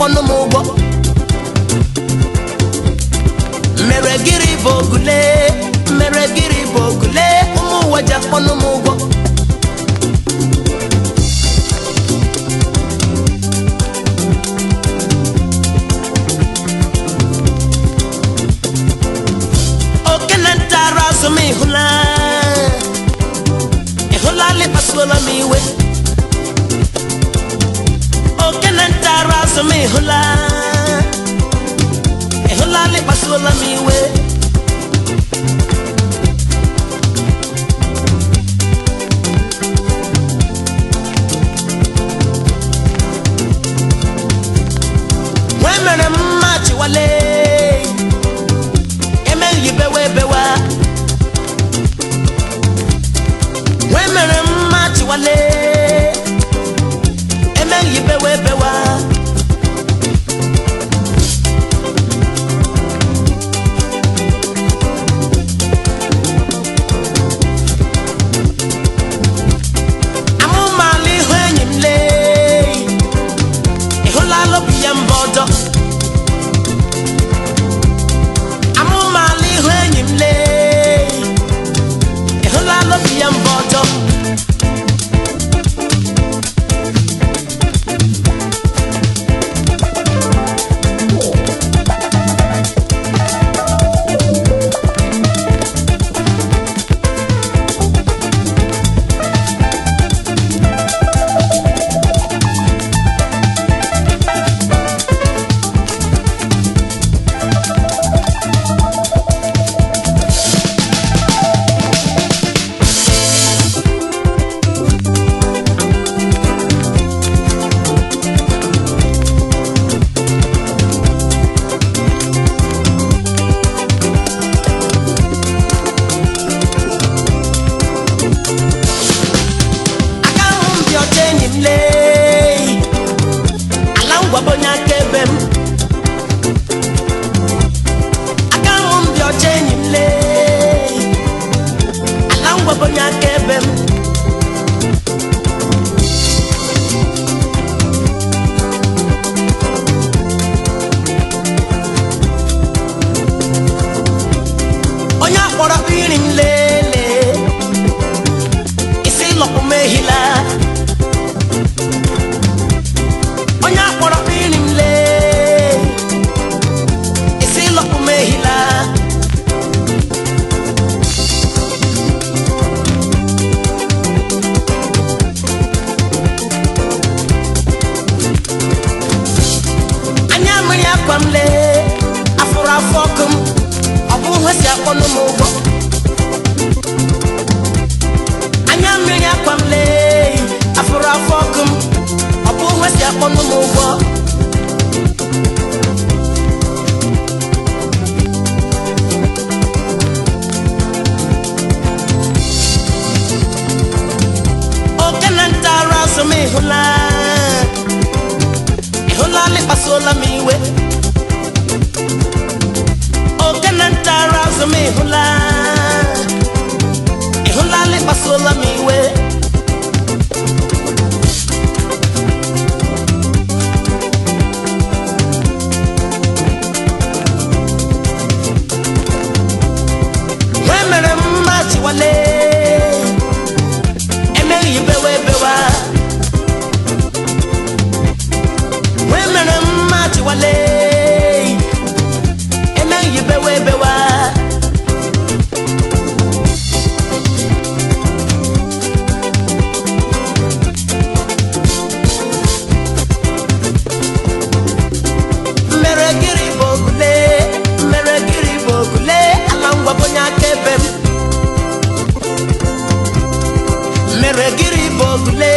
akpọnụ m ụgbọ mere gịrị bụ ogule mere gịrị bụ ogule ụmụ ụwa ji akpọnụ m ụgbọ okene ntara azụ m ịhụla le pasolo mi we okene ntara azụ m ịhụla le pasolo mi we wemere mma chiwale emeghị bewe bewa wemere mma chiwale emeghị bewe bewa amụmala ihu enyi m lee ịhụla lobi ya mba ọjọ amụmala ihu enyi m lee ịhụla lobi ya mba ọjọ ịhụla le pasolo mi we okene ntara azụ m ịhụla le pasolo mi we wemere mma chiwale emeghị bewe bewa wemere mma chiwale emeghị bewe bewa mere gịrị bụ ogule ala ngwa bụ onye aka ebe m mere gịrị bụ ogule